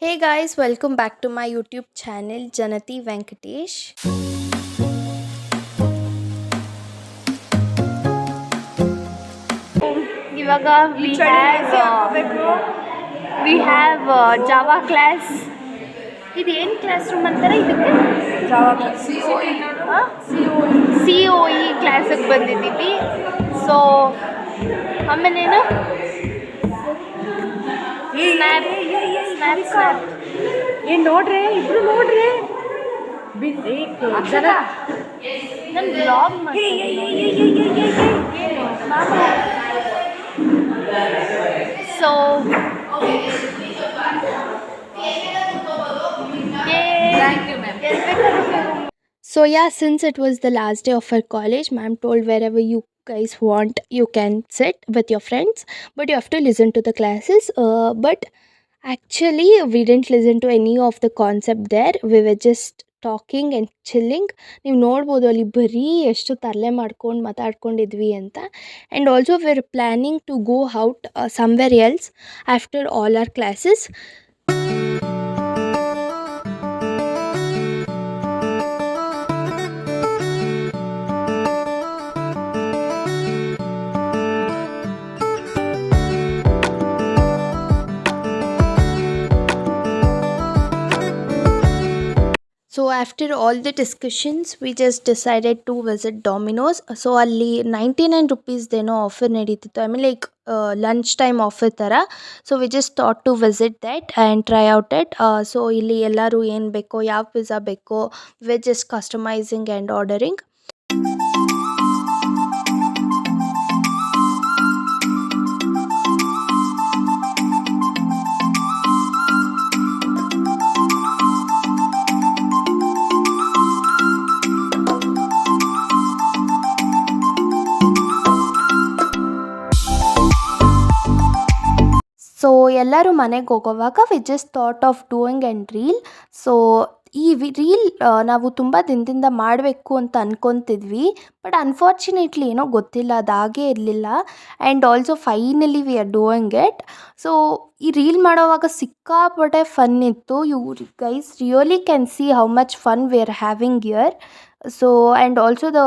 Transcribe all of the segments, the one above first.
Hey guys, welcome back to my YouTube channel Janati Venkatesh. ಇವಾಗ we have Java class. ಇದು ಏನು class room ಅಂತಾರೆ ಇದಕ್ಕೆ? C O E ಕ್ಲಾಸಿಗೆ ಬಂದಿದ್ದೀವಿ. ಸೊ ಆಮೇಲೇನು ಸ್ನ್ಯಾಪ್ ಸ್ನ್ಯಾಪ್ ಸ್ನ್ಯಾಪ್ ಏನ್ ನೋಡ್ರಿ ಇಬ್ರು ನೋಡ್ರಿ ನಾನು blog so So yeah, since it was the last day of our college, ma'am told wherever you guys want, you can sit with your friends, but you have to listen to the classes. But actually, we didn't listen to any of the concept there. We were just talking and chilling. ನೀವು ನೋಡ್ಬೋದು ಅಲ್ಲಿ ಬರೀ ಎಷ್ಟು ತರಲೆ ಮಾಡ್ಕೊಂಡು ಮಾತಾಡ್ಕೊಂಡಿದ್ವಿ ಅಂತ. And also we're planning to go out somewhere else after all our classes. So after all the discussions we just decided to visit Domino's. So ಅಲ್ಲಿ 99 ರೂಪೀಸ್ದೇನೋ ಆಫರ್ ನಡೀತಿತ್ತು, I mean like lunch time offer ಥರ. So we just thought to visit that and try out it. So ಇಲ್ಲಿ ಎಲ್ಲರೂ ಏನು ಬೇಕೋ, ಯಾವ pizza ಬೇಕೋ, we just customising and ordering. So ಎಲ್ಲರೂ ಮನೆಗೆ ಹೋಗೋವಾಗ we just thought of doing and reel. So ಈ ರೀಲ್ ನಾವು ತುಂಬ ದಿನದಿಂದ ಮಾಡಬೇಕು ಅಂತ ಅಂದ್ಕೊತಿದ್ವಿ, ಬಟ್ ಅನ್ಫಾರ್ಚುನೇಟ್ಲಿ ಏನೋ ಗೊತ್ತಿಲ್ಲ, ಅದಾಗೇ ಇರಲಿಲ್ಲ. And also finally we are doing it. So ಈ ರೀಲ್ ಮಾಡೋವಾಗ ಸಿಕ್ಕಾಪಟ್ಟೆ ಫನ್ ಇತ್ತು. You guys really can see how much fun we are having here. So and also the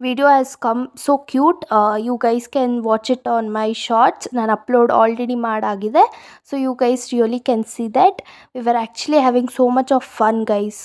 video has come so cute. You guys can watch it on my shorts. ನಾನು upload already ಮಾಡಾಗಿದೆ. So you guys really can see that we were actually having so much of fun, guys.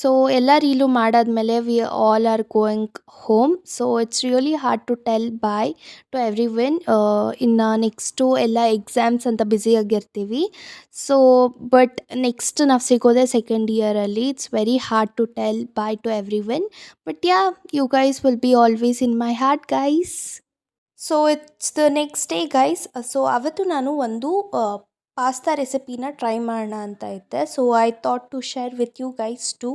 So ಎಲ್ಲ reel ಮಾಡಾದ್ಮೇಲೆ we all are going home. So it's really hard to tell bye to everyone. ಇನ್ನು next ಎಲ್ಲ exams ಅಂತ ಬ್ಯುಸಿಯಾಗಿರ್ತೀವಿ. So but next ನಾವು ಸಿಗೋದೇ second ಇಯರಲ್ಲಿ. It's very hard to tell bye to everyone. But yeah, you guys will be always in my heart, guys. So it's the next day, guys. ಸೊ ಅವತ್ತು ನಾನು ಒಂದು pasta ರೆಸಿಪಿನ try ಮಾಡೋಣ ಅಂತ ಇದ್ದೆ. So I thought to share with you guys too.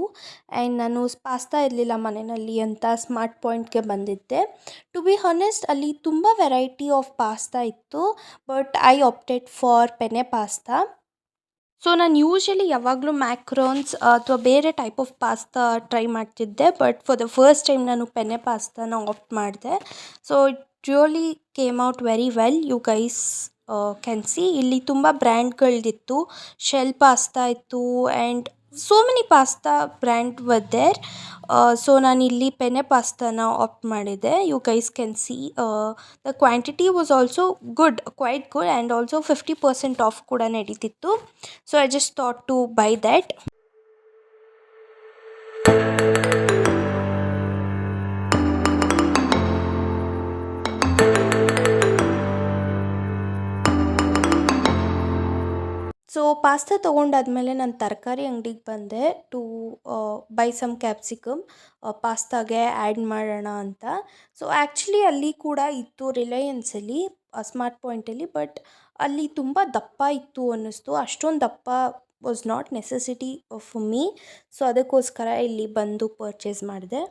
And ನಾನು pasta ಇರಲಿಲ್ಲ ಮನೆಯಲ್ಲಿ ಅಂತ ಸ್ಮಾರ್ಟ್ ಪಾಯಿಂಟ್ಗೆ ಬಂದಿದ್ದೆ. ಟು ಬಿ ಹಾನೆಸ್ಟ್ ಅಲ್ಲಿ ತುಂಬ ವೆರೈಟಿ ಆಫ್ ಪಾಸ್ತಾ ಇತ್ತು, but I opted for penne pasta. So ನಾನು ಯೂಶ್ವಲಿ ಯಾವಾಗಲೂ ಮ್ಯಾಕ್ರೋನ್ಸ್ ಅಥವಾ ಬೇರೆ ಟೈಪ್ ಆಫ್ ಪಾಸ್ತಾ ಟ್ರೈ ಮಾಡ್ತಿದ್ದೆ, but for the first time ನಾನು ಪೆನೆ ಪಾಸ್ತಾನ ಆಪ್ಟ್ ಮಾಡಿದೆ. So it really came out very well. You guys can see ಇಲ್ಲಿ ತುಂಬ ಬ್ರ್ಯಾಂಡ್ಗಳದ್ದಿತ್ತು. ಶೆಲ್ ಪಾಸ್ತಾ ಇತ್ತು and so many pasta brand were there. So ನಾನಿಲ್ಲಿ ಪೆನೆ ಪಾಸ್ತಾನ ಆಪ್ಟ್ ಮಾಡಿದೆ. You guys can C the quantity was also good, quite good, and also 50% off ಕೂಡ ನಡೀತಿತ್ತು. So I just thought to buy that. So pasta ತೊಗೊಂಡಾದ್ಮೇಲೆ ನಾನು ತರಕಾರಿ ಅಂಗಡಿಗೆ ಬಂದೆ ಟು ಬೈ ಸಮ್ ಕ್ಯಾಪ್ಸಿಕಮ್ ಪಾಸ್ತಾಗೆ ಆ್ಯಡ್ ಮಾಡೋಣ ಅಂತ. ಸೊ ಆ್ಯಕ್ಚುಲಿ ಅಲ್ಲಿ ಕೂಡ ಇತ್ತು ರಿಲಯನ್ಸಲ್ಲಿ, ಸ್ಮಾರ್ಟ್ ಪಾಯಿಂಟಲ್ಲಿ, ಬಟ್ ಅಲ್ಲಿ ತುಂಬ ದಪ್ಪ ಇತ್ತು ಅನ್ನಿಸ್ತು. ಅಷ್ಟೊಂದು ದಪ್ಪ was not necessity for me. So ಅದಕ್ಕೋಸ್ಕರ ಇಲ್ಲಿ ಬಂದು ಪರ್ಚೇಸ್ ಮಾಡಿದೆ.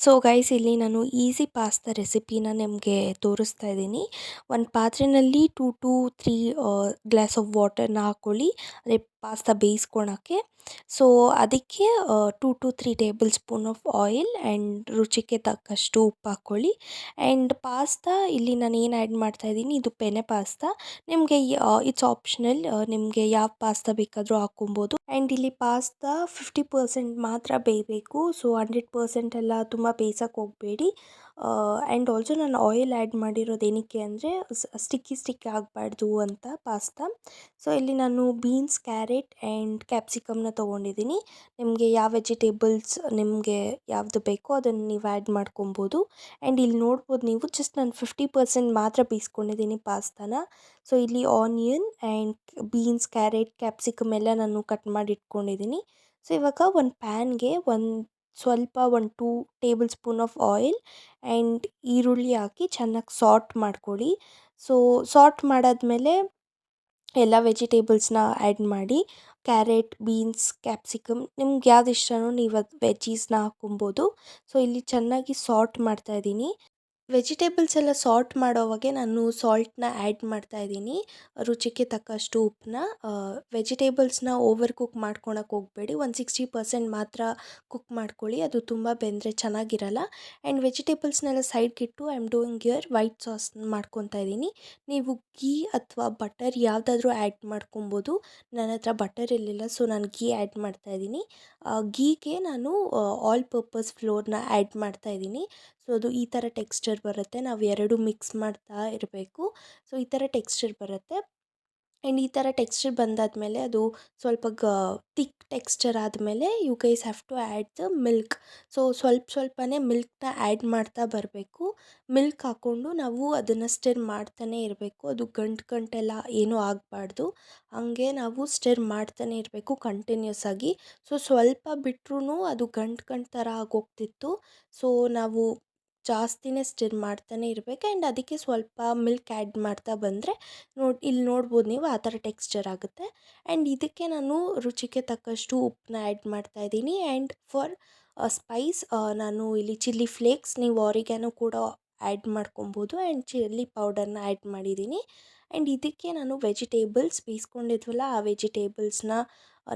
ಸೊ ಗೈಸ್, ಇಲ್ಲಿ ನಾನು ಈಸಿ ಪಾಸ್ತಾ ರೆಸಿಪಿನ ನಿಮಗೆ ತೋರಿಸ್ತಾ ಇದ್ದೀನಿ. ಒಂದು ಪಾತ್ರೆಯಲ್ಲಿ 2 to 3 ಗ್ಲಾಸ್ ಆಫ್ ವಾಟರ್ನ ಹಾಕ್ಕೊಳ್ಳಿ, ಅದೇ ಪಾಸ್ತಾ ಬೇಯಿಸ್ಕೊಳಕ್ಕೆ. ಸೊ ಅದಕ್ಕೆ 2 to 3 table spoon of oil and ರುಚಿಗೆ ತಕ್ಕಷ್ಟು ಉಪ್ಪು ಹಾಕ್ಕೊಳ್ಳಿ. ಆ್ಯಂಡ್ ಪಾಸ್ತಾ ಇಲ್ಲಿ ನಾನು ಏನು ಆ್ಯಡ್ ಮಾಡ್ತಾಯಿದ್ದೀನಿ, ಇದು ಪೆನೆ ಪಾಸ್ತಾ. ನಿಮಗೆ ಇಟ್ಸ್ ಆಪ್ಷನಲ್, ನಿಮಗೆ ಯಾವ ಪಾಸ್ತಾ ಬೇಕಾದರೂ ಹಾಕ್ಕೊಬೋದು. ಆ್ಯಂಡ್ ಇಲ್ಲಿ ಪಾಸ್ತಾ 50% ಮಾತ್ರ ಬೇಯಬೇಕು. ಸೊ 100% ಎಲ್ಲ ತುಂಬ ಬೇಯಿಸೋಕ್ಕೆ ಹೋಗಬೇಡಿ. ಆ್ಯಂಡ್ ಆಲ್ಸೋ ನಾನು ಆಯಿಲ್ ಆ್ಯಡ್ ಮಾಡಿರೋದು ಏನಕ್ಕೆ ಅಂದರೆ ಸ್ಟಿಕ್ಕಿ ಆಗಬಾರ್ದು ಅಂತ ಪಾಸ್ತಾ. ಸೊ ಇಲ್ಲಿ ನಾನು ಬೀನ್ಸ್, ಕ್ಯಾರೆಟ್ ಆ್ಯಂಡ್ ಕ್ಯಾಪ್ಸಿಕಮ್ನ ತೊಗೊಂಡಿದ್ದೀನಿ. ನಿಮಗೆ ಯಾವ ವೆಜಿಟೇಬಲ್ಸ್ ನಿಮಗೆ ಯಾವುದು ಬೇಕೋ ಅದನ್ನು ನೀವು ಆ್ಯಡ್ ಮಾಡ್ಕೊಬೋದು. ಆ್ಯಂಡ್ ಇಲ್ಲಿ ನೋಡ್ಬೋದು ನೀವು, ಜಸ್ಟ್ ನಾನು 50% ಮಾತ್ರ ಬೇಯಿಸ್ಕೊಂಡಿದ್ದೀನಿ ಪಾಸ್ತಾನ. ಸೊ ಇಲ್ಲಿ onion and beans, carrot, capsicum ಎಲ್ಲ ನಾನು ಕಟ್ ಮಾಡಿ ಇಟ್ಕೊಂಡಿದ್ದೀನಿ. ಸೊ ಇವಾಗ ಒಂದು ಪ್ಯಾನ್ಗೆ ಸ್ವಲ್ಪ 2 table spoon of oil and ಈರುಳ್ಳಿ ಹಾಕಿ ಚೆನ್ನಾಗಿ ಸಾಟ್ ಮಾಡ್ಕೊಳ್ಳಿ. ಸೊ ಸಾಟ್ ಮಾಡಾದಮೇಲೆ ಎಲ್ಲ ವೆಜಿಟೇಬಲ್ಸ್ನ ಆ್ಯಡ್ ಮಾಡಿ, ಕ್ಯಾರೆಟ್, ಬೀನ್ಸ್, ಕ್ಯಾಪ್ಸಿಕಮ್ ನಿಮ್ಗೆ ಯಾವ್ದು ಇಷ್ಟನೋ ನೀವು ಅದು ವೆಜೀಸ್ನ ಹಾಕ್ಕೊಬೋದು. ಸೊ ಇಲ್ಲಿ ಚೆನ್ನಾಗಿ ಸಾಟ್ ಮಾಡ್ತಾಯಿದ್ದೀನಿ. ವೆಜಿಟೇಬಲ್ಸ್ ಎಲ್ಲ ಸಾರ್ಟ್ ಮಾಡೋವಾಗೆ ನಾನು ಸಾಲ್ಟ್ನ ಆ್ಯಡ್ ಮಾಡ್ತಾಯಿದ್ದೀನಿ, ರುಚಿಗೆ ತಕ್ಕಷ್ಟು ಉಪ್ಪನ್ನ. ವೆಜಿಟೇಬಲ್ಸ್ನ ಓವರ್ ಕುಕ್ ಮಾಡ್ಕೊಳಕ್ಕೆ ಹೋಗಬೇಡಿ, 60% ಮಾತ್ರ ಕುಕ್ ಮಾಡ್ಕೊಳ್ಳಿ, ಅದು ತುಂಬ ಬೆಂದರೆ ಚೆನ್ನಾಗಿರಲ್ಲ. ಆ್ಯಂಡ್ ವೆಜಿಟೇಬಲ್ಸ್ನೆಲ್ಲ ಸೈಡ್ಗಿಟ್ಟು I am doing here white sauce ಮಾಡ್ಕೊತಾ ಇದ್ದೀನಿ. ನೀವು ಗೀ ಅಥವಾ ಬಟರ್ ಯಾವುದಾದ್ರೂ ಆ್ಯಡ್ ಮಾಡ್ಕೊಬೋದು. ನನ್ನ ಹತ್ರ ಬಟರ್ ಇರಲಿಲ್ಲ, ಸೊ ನಾನು ಗೀ ಆ್ಯಡ್ ಮಾಡ್ತಾಯಿದ್ದೀನಿ. ಗೀಗೆ ನಾನು ಆಲ್ ಪರ್ಪಸ್ ಫ್ಲೋರ್ನ ಆ್ಯಡ್ ಮಾಡ್ತಾಯಿದ್ದೀನಿ. ಸೊ ಅದು ಈ ಥರ ಟೆಕ್ಸ್ಚರ್ ಬರುತ್ತೆ, ನಾವು ಎರಡು ಮಿಕ್ಸ್ ಮಾಡ್ತಾ ಇರಬೇಕು. ಸೊ ಈ ಥರ ಟೆಕ್ಸ್ಚರ್ ಬರುತ್ತೆ. ಆ್ಯಂಡ್ ಈ ಥರ ಟೆಕ್ಸ್ಚರ್ ಬಂದಾದಮೇಲೆ ಅದು ಸ್ವಲ್ಪ ಥಿಕ್ ಟೆಕ್ಸ್ಚರ್ ಆದಮೇಲೆ you guys have to add the milk. So ಸ್ವಲ್ಪನೇ ಮಿಲ್ಕ್ನ ಆ್ಯಡ್ ಮಾಡ್ತಾ ಬರಬೇಕು. ಮಿಲ್ಕ್ ಹಾಕ್ಕೊಂಡು ನಾವು ಅದನ್ನು ಸ್ಟಿರ್ ಮಾಡ್ತಾನೆ ಇರಬೇಕು. ಅದು ಗಂಟೆಲ್ಲ ಏನೂ ಆಗಬಾರ್ದು, ಹಾಗೆ ನಾವು ಸ್ಟಿರ್ ಮಾಡ್ತಾನೆ ಇರಬೇಕು ಕಂಟಿನ್ಯೂಸ್ ಆಗಿ. ಸೊ ಸ್ವಲ್ಪ ಬಿಟ್ರೂ ಅದು ಗಂಟು ಥರ ಆಗೋಗ್ತಿತ್ತು. ಸೊ ನಾವು ಜಾಸ್ತಿನೇ ಸ್ಟಿರ್ ಮಾಡ್ತಾನೆ ಇರಬೇಕು. ಆ್ಯಂಡ್ ಅದಕ್ಕೆ ಸ್ವಲ್ಪ ಮಿಲ್ಕ್ ಆ್ಯಡ್ ಮಾಡ್ತಾ ಬಂದರೆ ಇಲ್ಲಿ ನೋಡ್ಬೋದು ನೀವು, ಆ ಥರ ಟೆಕ್ಸ್ಚರ್ ಆಗುತ್ತೆ. ಆ್ಯಂಡ್ ಇದಕ್ಕೆ ನಾನು ರುಚಿಗೆ ತಕ್ಕಷ್ಟು ಉಪ್ಪನ್ನ ಆ್ಯಡ್ ಮಾಡ್ತಾಯಿದ್ದೀನಿ. ಆ್ಯಂಡ್ ಫಾರ್ ಸ್ಪೈಸ್ ನಾನು ಇಲ್ಲಿ ಚಿಲ್ಲಿ ಫ್ಲೇಕ್ಸ್, ನೀವು ಆರಿಗ್ಯಾನೋ ಕೂಡ ಆ್ಯಡ್ ಮಾಡ್ಕೊಬೋದು. ಆ್ಯಂಡ್ ಚಿಲ್ಲಿ ಪೌಡರ್ನ ಆ್ಯಡ್ ಮಾಡಿದ್ದೀನಿ. ಆ್ಯಂಡ್ ಇದಕ್ಕೆ ನಾನು ವೆಜಿಟೇಬಲ್ಸ್ ಬೇಯಿಸ್ಕೊಂಡಿದ್ವಲ್ಲ, ಆ ವೆಜಿಟೇಬಲ್ಸ್ನ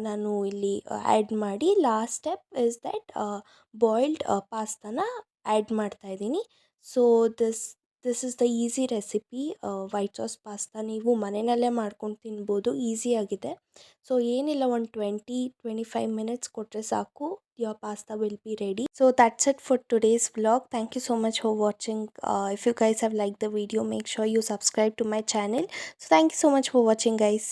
ನಾನು ಇಲ್ಲಿ ಆ್ಯಡ್ ಮಾಡಿ, last step is that boiled ಪಾಸ್ತಾನ ಆ್ಯಡ್ ಮಾಡ್ತಾಯಿದ್ದೀನಿ. So this is the easy recipe, white sauce pasta. ನೀವು ಮನೆಯಲ್ಲೇ ಮಾಡ್ಕೊಂಡು ತಿನ್ಬೋದು, ಈಸಿಯಾಗಿದೆ. ಸೊ ಏನಿಲ್ಲ, ಒಂದು 20-25 ಮಿನಿಟ್ಸ್ ಕೊಟ್ಟರೆ ಸಾಕು, your pasta will be ready. So that's it for today's vlog. Thank you so much for watching. If you guys have liked the video, make sure you subscribe to my channel. So thank you so much for watching, guys.